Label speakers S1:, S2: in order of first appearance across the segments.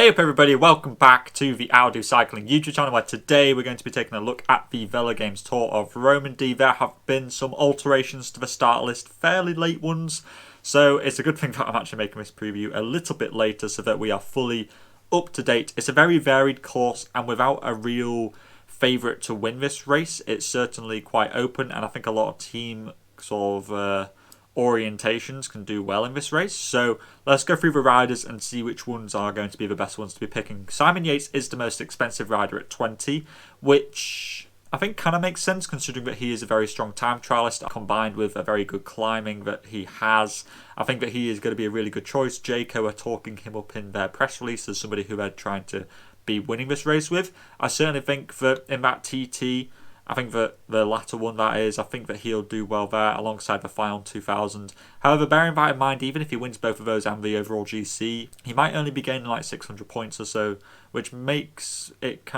S1: Hey up everybody, welcome back to the Outdo Cycling YouTube channel, where today we're going to be taking a look at the Velogames Tour of Romandie. There have been some alterations to the start list, fairly late ones, so it's a good thing that I'm actually making this preview a little bit later so that we are fully up to date. It's a very varied course, and without a real favourite to win this race, it's certainly quite open, and I think a lot of team sort of orientations can do well in this race. So let's go through the riders and see which ones are going to be the best ones to be picking. Simon Yates is the most expensive rider at 20, which I think kind of makes sense considering that he is a very strong time trialist combined with a very good climbing that he has. I think that he is going to be a really good choice. Jayco are talking him up in their press release as somebody who they're trying to be winning this race with. I certainly think that in that TT, I think that the latter one, that is, I think that he'll do well there alongside the Fion 2000. However, bearing that in mind, even if he wins both of those and the overall GC, he might only be gaining like 600 points or so, which makes it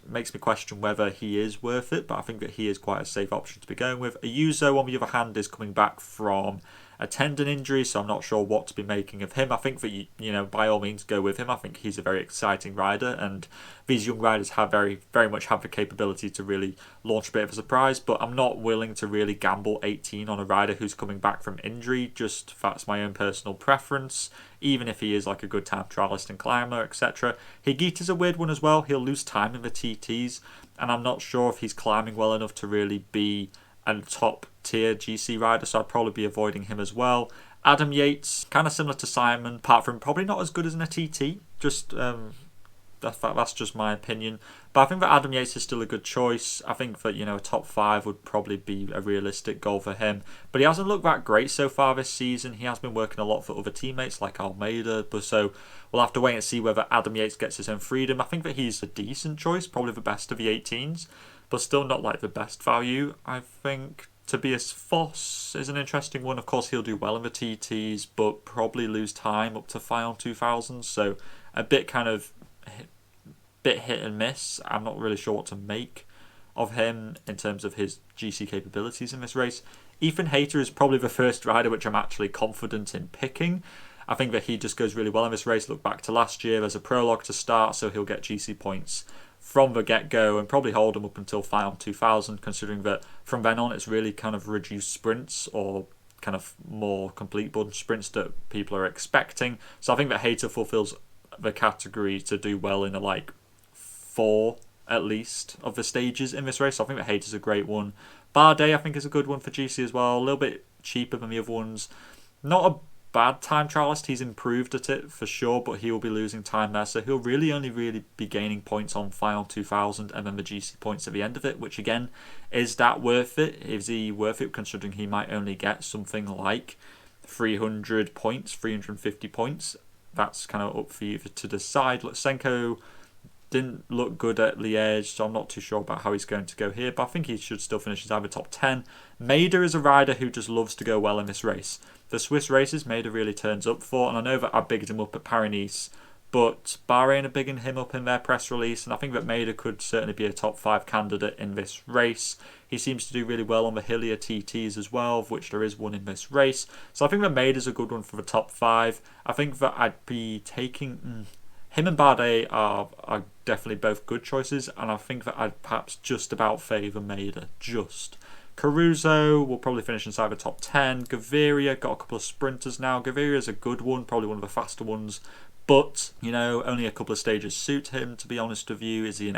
S1: makes me question whether he is worth it. But I think that he is quite a safe option to be going with. Ayuso, on the other hand, is coming back from a tendon injury, so I'm not sure what to be making of him. I think that you know, by all means, go with him. I think he's a very exciting rider, and these young riders have very much have the capability to really launch a bit of a surprise. But I'm not willing to really gamble 18 on a rider who's coming back from injury. Just that's my own personal preference. Even if he is like a good time trialist and climber, etc. Higuita's a weird one as well. He'll lose time in the TTs, and I'm not sure if he's climbing well enough to really be a top tier GC rider, so I'd probably be avoiding him as well. Adam Yates, kind of similar to Simon, apart from probably not as good as in a TT. Just that's just my opinion. But I think that Adam Yates is still a good choice. I think that, you know, a top 5 would probably be a realistic goal for him. But he hasn't looked that great so far this season. He has been working a lot for other teammates like Almeida. But so we'll have to wait and see whether Adam Yates gets his own freedom. I think that he's a decent choice, probably the best of the 18s, but still not like the best value. I think Tobias Foss is an interesting one. Of course, he'll do well in the TTs, but probably lose time up to Fion 2000. So a bit hit and miss. I'm not really sure what to make of him in terms of his GC capabilities in this race. Ethan Hayter is probably the first rider which I'm actually confident in picking. I think that he just goes really well in this race. Look back to last year, there's a prologue to start, so he'll get GC points from the get-go and probably hold him up until Fion 2000, considering that from then on it's really kind of reduced sprints or kind of more complete bunch sprints that people are expecting. So I think that Hayter fulfills the category to do well in like 4 at least of the stages in this race. So I think that Hayter's a great one. Bardet I think is a good one for GC as well. A little bit cheaper than the other ones. Not a bad time trialist, he's improved at it for sure, but he will be losing time there, so he'll only be gaining points on Fion 2000 and then the GC points at the end of it, which again, is that worth it? Is he worth it considering he might only get something like 300 points, 350 points? That's kind of up for you to decide. Lutsenko didn't look good at Liège, so I'm not too sure about how he's going to go here, but I think he should still finish as either top 10. Maida is a rider who just loves to go well in this race. The Swiss races Maida really turns up for, and I know that I bigged him up at Paris-Nice, but Bahrain are bigging him up in their press release, and I think that Maida could certainly be a top 5 candidate in this race. He seems to do really well on the hillier TTs as well, of which there is one in this race. So I think that Maida's a good one for the top 5. I think that I'd be taking him and Bardet are definitely both good choices, and I think that I'd perhaps just about favour Maida. Caruso will probably finish inside the top 10. Gaviria got a couple of sprinters now. Gaviria's a good one, probably one of the faster ones, but you know, only a couple of stages suit him, to be honest with you. Is he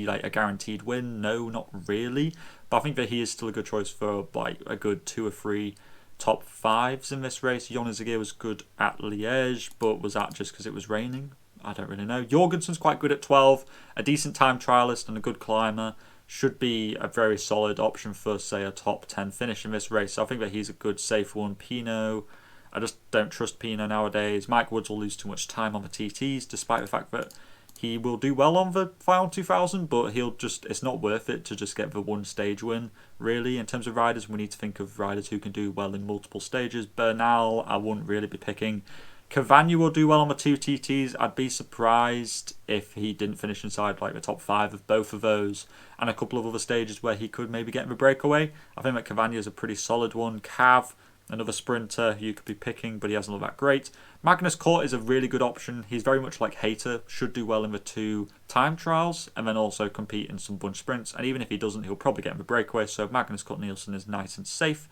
S1: like a guaranteed win? No, not really. But I think that he is still a good choice for like a good 2 or 3 top 5s in this race. Jonas Zagir was good at Liège, but was that just because it was raining? I don't really know. Jorgensen's quite good at 12, a decent time trialist and a good climber. Should be a very solid option for, say, a top 10 finish in this race. So I think that he's a good, safe one. Pinot, I just don't trust Pinot nowadays. Mike Woods will lose too much time on the TTs, despite the fact that he will do well on the Fion 2000, but it's not worth it to just get the one stage win, really. In terms of riders, we need to think of riders who can do well in multiple stages. Bernal, I wouldn't really be picking. Cavagna will do well on the 2 TTs. I'd be surprised if he didn't finish inside like the top 5 of both of those, and a couple of other stages where he could maybe get in the breakaway. I think that Cavagna is a pretty solid one. Cav another sprinter you could be picking, but he hasn't looked that great. Magnus Cort is a really good option. He's very much like Hayter, should do well in the 2 time trials, and then also compete in some bunch sprints. And even if he doesn't, he'll probably get in the breakaway. So Magnus Cort Nielsen is nice and safe.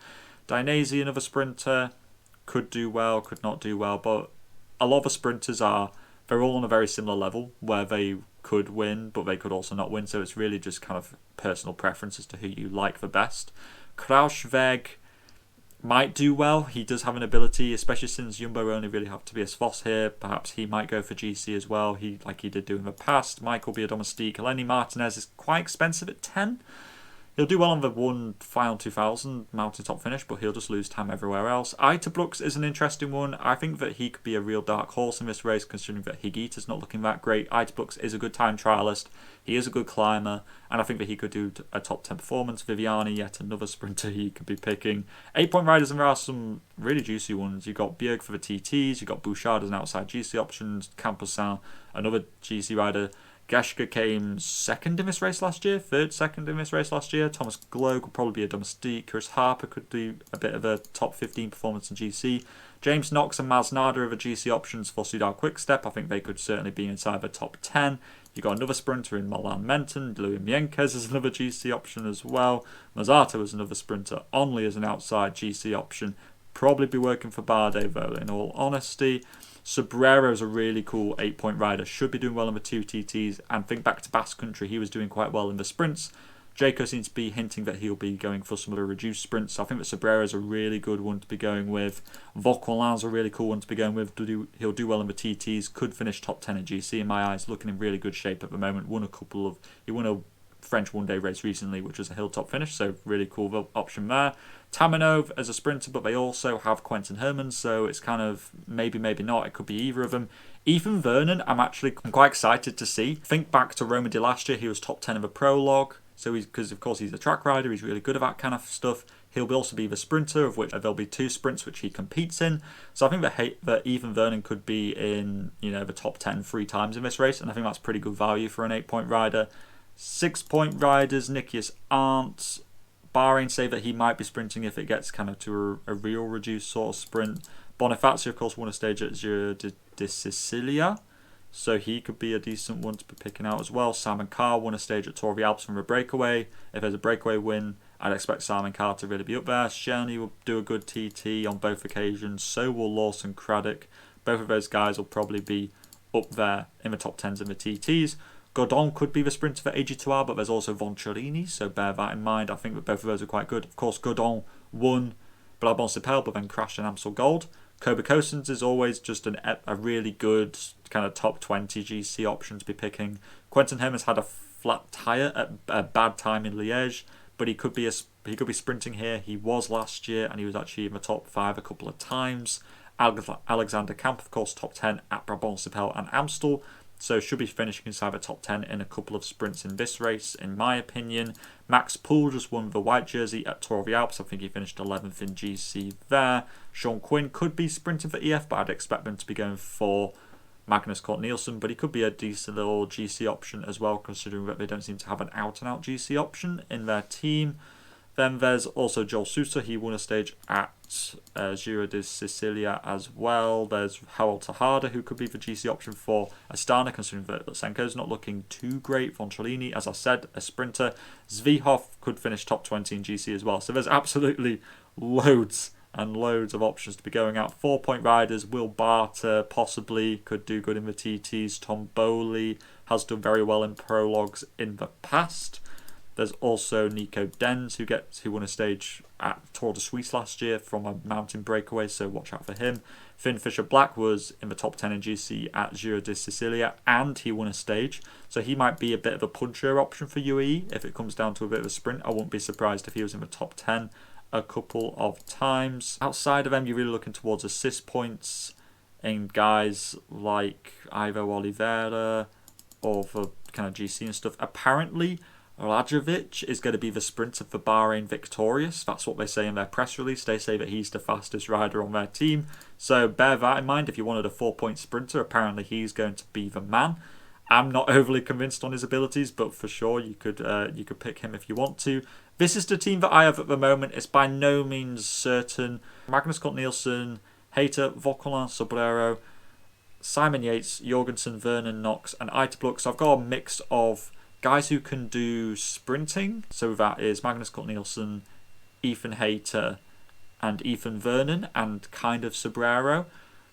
S1: Dainese, another sprinter, could do well, could not do well, but a lot of the sprinters they're all on a very similar level where they could win, but they could also not win. So it's really just kind of personal preference as to who you like the best. Kruijsweg might do well. He does have an ability, especially since Jumbo only really have to be a Svos here. Perhaps he might go for GC as well, like he did do in the past. Michael be a domestique. Eleni Martinez is quite expensive at 10. He'll do well on the 1 final 2000 mountaintop finish, but he'll just lose time everywhere else. Itablux is an interesting one. I think that he could be a real dark horse in this race, considering that Higuita's not looking that great. Itablux is a good time trialist. He is a good climber, and I think that he could do a top 10 performance. Viviani, yet another sprinter he could be picking. 8-point riders, and there are some really juicy ones. You've got Bjerg for the TTs, you've got Bouchard as an outside GC option, Camposin, another GC rider. Geschke came second in this race last year, second in this race last year. Thomas Glow could probably be a domestique. Chris Harper could do a bit of a top 15 performance in GC. James Knox and Masnada are the GC options for Soudal Quickstep. I think they could certainly be inside the top 10. You've got another sprinter in Milan Menton. Louis Mienkes is another GC option as well. Mazzato is another sprinter. Only as an outside GC option. Probably be working for Bardet though, in all honesty. Sobrero is a really cool 8-point rider. Should be doing well in the 2 TTs. And think back to Basque Country, he was doing quite well in the sprints. Jaco seems to be hinting that he'll be going for some of the reduced sprints. So I think that Sobrero is a really good one to be going with. Vauquelin's a really cool one to be going with. He'll do well in the TTs. Could finish top 10 in GC in my eyes. Looking in really good shape at the moment. He won a French one-day race recently, which was a hilltop finish. So really cool option there. Tamanov as a sprinter, but they also have Quentin Hermans, so it's kind of maybe not. It could be either of them. Ethan Vernon, I'm quite excited to see. Think back to Romandie last year, he was top 10 of a prologue, so because of course he's a track rider, he's really good at that kind of stuff. He'll also be the sprinter, of which there'll be 2 sprints which he competes in. So I think that Ethan Vernon could be in the top 10 3 times in this race, and I think that's pretty good value for an 8-point rider. 6-point riders, Nikias Arndt. Bahrain say that he might be sprinting if it gets kind of to a real reduced sort of sprint. Bonifacio, of course, won a stage at Giro de Sicilia, so he could be a decent one to be picking out as well. Simon Carr won a stage at Tour of the Alps from a breakaway. If there's a breakaway win, I'd expect Simon Carr to really be up there. Sherney will do a good TT on both occasions. So will Lawson Craddock. Both of those guys will probably be up there in the top 10s in the TTs. Godon could be the sprinter for AG2R, but there's also Venturini, so bear that in mind. I think that both of those are quite good. Of course, Godon won Brabant-Sipel, but then crashed in Amstel Gold. Kobe Kosens is always just a really good kind of top 20 GC option to be picking. Quentin Hermans had a flat tyre at a bad time in Liège, but he could be sprinting here. He was last year, and he was actually in the top 5 a couple of times. Alexander Kamp, of course, top 10 at Brabant-Sipel and Amstel. So should be finishing inside the top 10 in a couple of sprints in this race, in my opinion. Max Poole just won the white jersey at Tour of the Alps. I think he finished 11th in GC there. Sean Quinn could be sprinting for EF, but I'd expect them to be going for Magnus Cort Nielsen. But he could be a decent little GC option as well, considering that they don't seem to have an out-and-out GC option in their team. Then there's also Joel Sousa. He won a stage at Giro de Sicilia as well. There's Harold Tejada, who could be the GC option for Astana, considering that Lutsenko's not looking too great. Venturini, as I said, a sprinter. Zvihov could finish top 20 in GC as well. So there's absolutely loads and loads of options to be going out. 4-point riders, Will Barter possibly could do good in the TTs. Tom Bowley has done very well in prologues in the past. There's also Nico Denz, who won a stage at Tour de Suisse last year from a mountain breakaway, so watch out for him. Finn Fisher-Black was in the top 10 in GC at Giro de Sicilia, and he won a stage, so he might be a bit of a puncher option for UAE if it comes down to a bit of a sprint. I wouldn't be surprised if he was in the top 10 a couple of times. Outside of them, you're really looking towards assist points in guys like Ivo Oliveira or for kind of GC and stuff. Apparently, Rajovic is going to be the sprinter for Bahrain Victorious. That's what they say in their press release. They say that he's the fastest rider on their team. So bear that in mind. If you wanted a 4-point sprinter, apparently he's going to be the man. am not overly convinced on his abilities, but for sure you could pick him if you want to. This is the team that I have at the moment. It's by no means certain. Magnus Cort Nielsen, Hayter, Vauquelin, Sobrero, Simon Yates, Jorgensen, Vernon, Knox, and Eiterbluck. So I've got a mix of guys who can do sprinting. So that is Magnus Cort Nielsen, Ethan Hayter, and Ethan Vernon, and kind of Sobrero.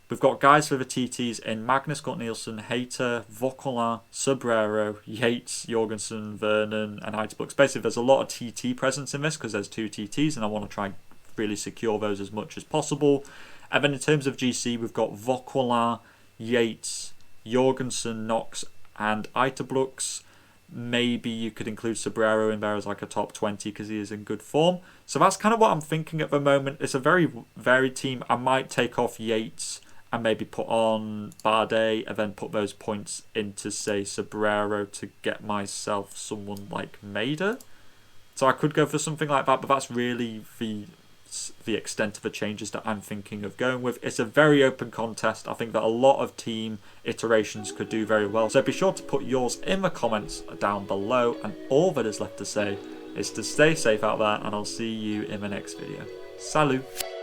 S1: We've got guys for the TTs in Magnus Cort Nielsen, Hayter, Vauquelin, Sobrero, Yates, Jorgensen, Vernon, and Eiterbluck. Basically, there's a lot of TT presence in this because there's 2 TTs, and I want to try and really secure those as much as possible. And then in terms of GC, we've got Vauquelin, Yates, Jorgensen, Knox, and Eiterbluck. Maybe you could include Sobrero in there as like a top 20 because he is in good form. So that's kind of what I'm thinking at the moment. It's a very varied team. I might take off Yates and maybe put on Bardet and then put those points into, say, Sobrero to get myself someone like Maida. So I could go for something like that, but that's really the extent of the changes that I'm thinking of going with. It's a very open contest. I think that a lot of team iterations could do very well. So be sure to put yours in the comments down below. And all that is left to say is to stay safe out there, and I'll see you in the next video. Salut!